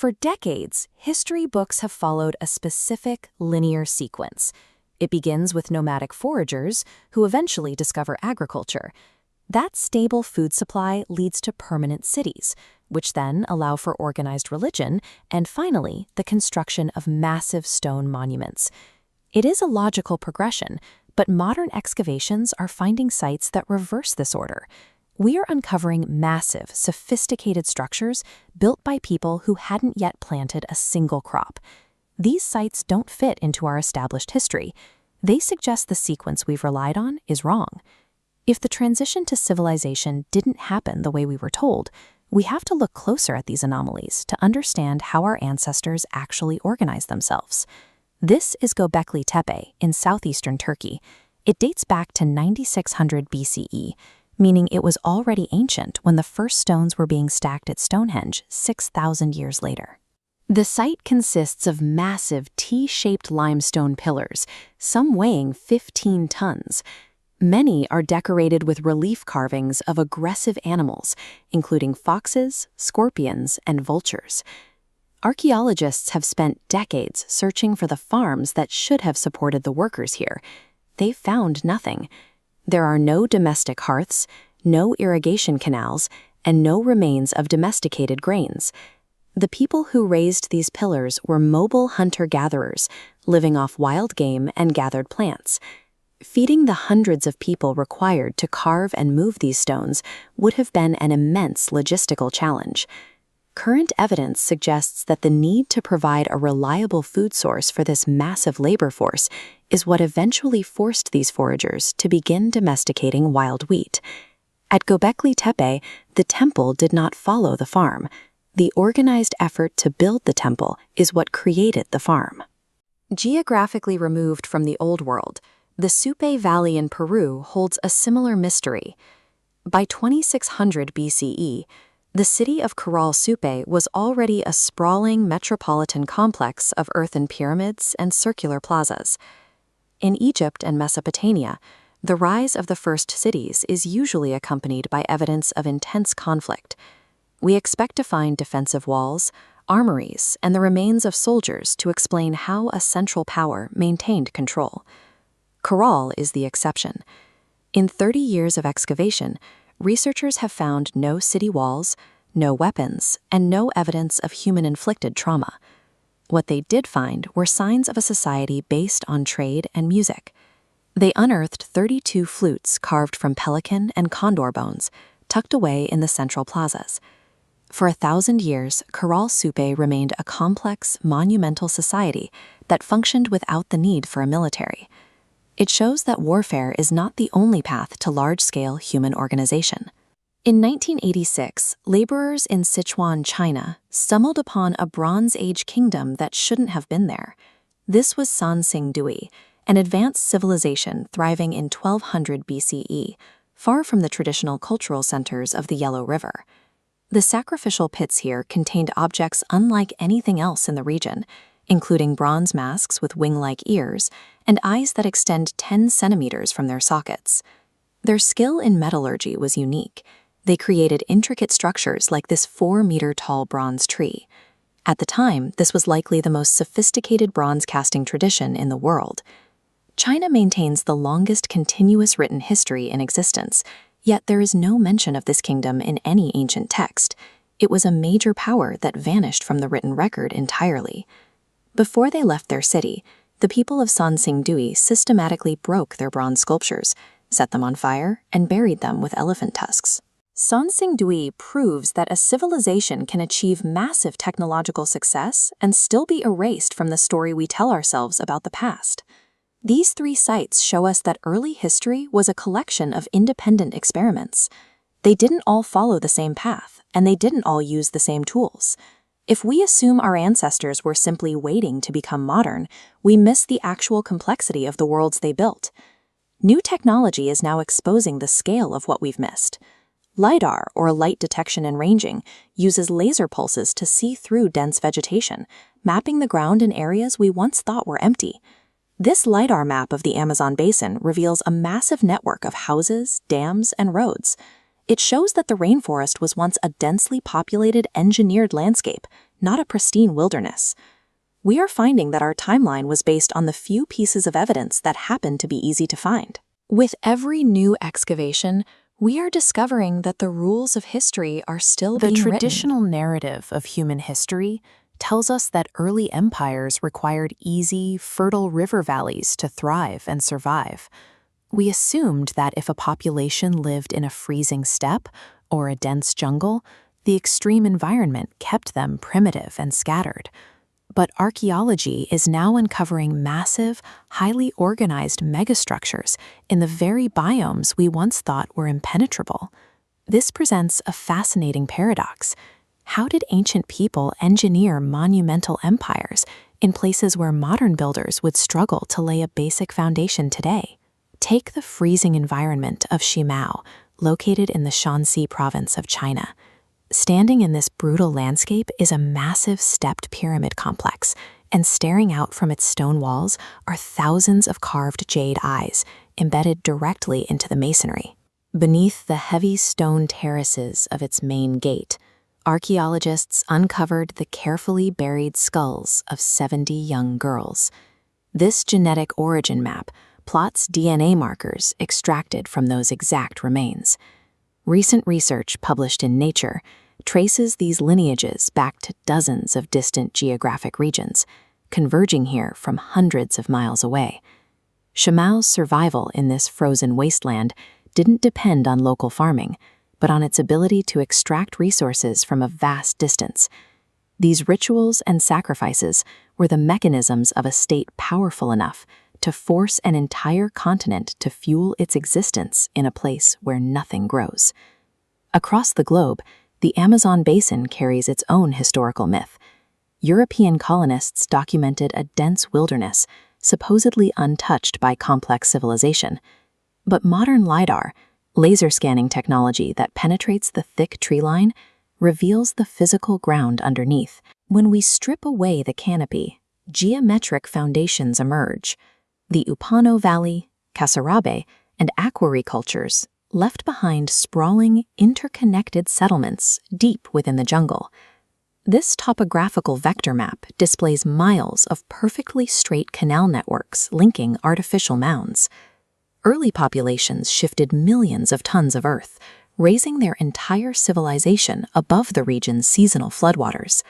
For decades, history books have followed a specific linear sequence. It begins with nomadic foragers who eventually discover agriculture. That stable food supply leads to permanent cities, which then allow for organized religion, and finally, the construction of massive stone monuments. It is a logical progression, but modern excavations are finding sites that reverse this order. We are uncovering massive, sophisticated structures built by people who hadn't yet planted a single crop. These sites don't fit into our established history. They suggest the sequence we've relied on is wrong. If the transition to civilization didn't happen the way we were told, we have to look closer at these anomalies to understand how our ancestors actually organized themselves. This is Göbekli Tepe in southeastern Turkey. It dates back to 9600 BCE, meaning it was already ancient when the first stones were being stacked at Stonehenge 6,000 years later. The site consists of massive T-shaped limestone pillars, some weighing 15 tons. Many are decorated with relief carvings of aggressive animals, including foxes, scorpions, and vultures. Archaeologists have spent decades searching for the farms that should have supported the workers here. They've found nothing. There are no domestic hearths, no irrigation canals, and no remains of domesticated grains. The people who raised these pillars were mobile hunter-gatherers, living off wild game and gathered plants. Feeding the hundreds of people required to carve and move these stones would have been an immense logistical challenge. Current evidence suggests that the need to provide a reliable food source for this massive labor force is what eventually forced these foragers to begin domesticating wild wheat. At Göbekli Tepe, the temple did not follow the farm. The organized effort to build the temple is what created the farm. Geographically removed from the Old World, the Supe Valley in Peru holds a similar mystery. By 2600 BCE, the city of Caral-Supe was already a sprawling metropolitan complex of earthen pyramids and circular plazas. In Egypt and Mesopotamia, the rise of the first cities is usually accompanied by evidence of intense conflict. We expect to find defensive walls, armories, and the remains of soldiers to explain how a central power maintained control. Caral is the exception. In 30 years of excavation, researchers have found no city walls, no weapons, and no evidence of human-inflicted trauma. What they did find were signs of a society based on trade and music. They unearthed 32 flutes carved from pelican and condor bones, tucked away in the central plazas. For 1,000 years, Caral-Supe remained a complex, monumental society that functioned without the need for a military. It shows that warfare is not the only path to large-scale human organization. In 1986, laborers in Sichuan, China, stumbled upon a Bronze Age kingdom that shouldn't have been there. This was Sanxingdui, an advanced civilization thriving in 1200 BCE, far from the traditional cultural centers of the Yellow River. The sacrificial pits here contained objects unlike anything else in the region, including bronze masks with wing-like ears and eyes that extend 10 centimeters from their sockets. Their skill in metallurgy was unique. They created intricate structures like this 4-meter-tall bronze tree. At the time, this was likely the most sophisticated bronze casting tradition in the world. China maintains the longest continuous written history in existence, yet there is no mention of this kingdom in any ancient text. It was a major power that vanished from the written record entirely. Before they left their city, the people of Sanxingdui systematically broke their bronze sculptures, set them on fire, and buried them with elephant tusks. Sanxingdui proves that a civilization can achieve massive technological success and still be erased from the story we tell ourselves about the past. These 3 sites show us that early history was a collection of independent experiments. They didn't all follow the same path, and they didn't all use the same tools. If we assume our ancestors were simply waiting to become modern, we miss the actual complexity of the worlds they built. New technology is now exposing the scale of what we've missed. LiDAR, or light detection and ranging, uses laser pulses to see through dense vegetation, mapping the ground in areas we once thought were empty. This LiDAR map of the Amazon basin reveals a massive network of houses, dams, and roads. It shows that the rainforest was once a densely populated, engineered landscape, not a pristine wilderness. We are finding that our timeline was based on the few pieces of evidence that happened to be easy to find. With every new excavation, we are discovering that the rules of history are still being written. The traditional narrative of human history tells us that early empires required easy, fertile river valleys to thrive and survive. We assumed that if a population lived in a freezing steppe or a dense jungle, the extreme environment kept them primitive and scattered. But archaeology is now uncovering massive, highly organized megastructures in the very biomes we once thought were impenetrable. This presents a fascinating paradox. How did ancient people engineer monumental empires in places where modern builders would struggle to lay a basic foundation today? Take the freezing environment of Shimao, located in the Shanxi province of China. Standing in this brutal landscape is a massive stepped pyramid complex, and staring out from its stone walls are thousands of carved jade eyes embedded directly into the masonry. Beneath the heavy stone terraces of its main gate, archaeologists uncovered the carefully buried skulls of 70 young girls. This genetic origin map plots DNA markers extracted from those exact remains. Recent research published in Nature traces these lineages back to dozens of distant geographic regions, converging here from hundreds of miles away. Shimao's survival in this frozen wasteland didn't depend on local farming, but on its ability to extract resources from a vast distance. These rituals and sacrifices were the mechanisms of a state powerful enough to force an entire continent to fuel its existence in a place where nothing grows. Across the globe, the Amazon basin carries its own historical myth. European colonists documented a dense wilderness, supposedly untouched by complex civilization. But modern LiDAR, laser scanning technology that penetrates the thick tree line, reveals the physical ground underneath. When we strip away the canopy, geometric foundations emerge. The Upano Valley, Caral-Supe, and Aquari cultures left behind sprawling, interconnected settlements deep within the jungle. This topographical vector map displays miles of perfectly straight canal networks linking artificial mounds. Early populations shifted millions of tons of earth, raising their entire civilization above the region's seasonal floodwaters.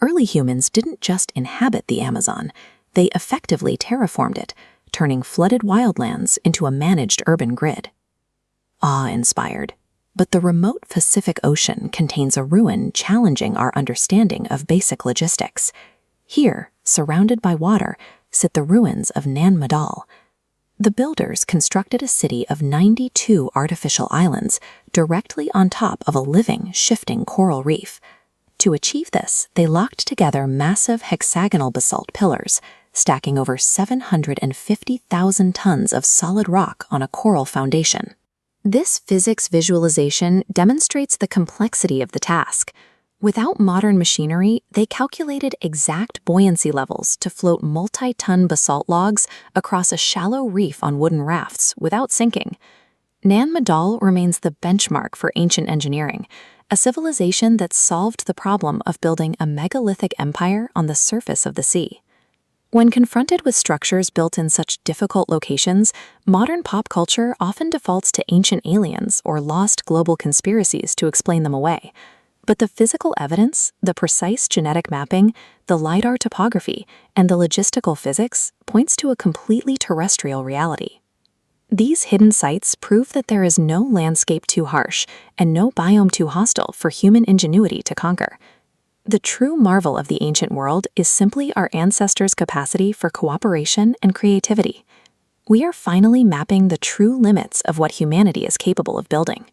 Early humans didn't just inhabit the Amazon, they effectively terraformed it, turning flooded wildlands into a managed urban grid. Awe-inspired, but the remote Pacific Ocean contains a ruin challenging our understanding of basic logistics. Here, surrounded by water, sit the ruins of Nan Madol. The builders constructed a city of 92 artificial islands directly on top of a living, shifting coral reef. To achieve this, they locked together massive hexagonal basalt pillars, stacking over 750,000 tons of solid rock on a coral foundation. This physics visualization demonstrates the complexity of the task. Without modern machinery, they calculated exact buoyancy levels to float multi-ton basalt logs across a shallow reef on wooden rafts without sinking. Nan Madol remains the benchmark for ancient engineering, a civilization that solved the problem of building a megalithic empire on the surface of the sea. When confronted with structures built in such difficult locations, modern pop culture often defaults to ancient aliens or lost global conspiracies to explain them away. But the physical evidence, the precise genetic mapping, the LiDAR topography, and the logistical physics points to a completely terrestrial reality. These hidden sites prove that there is no landscape too harsh and no biome too hostile for human ingenuity to conquer. The true marvel of the ancient world is simply our ancestors' capacity for cooperation and creativity. We are finally mapping the true limits of what humanity is capable of building.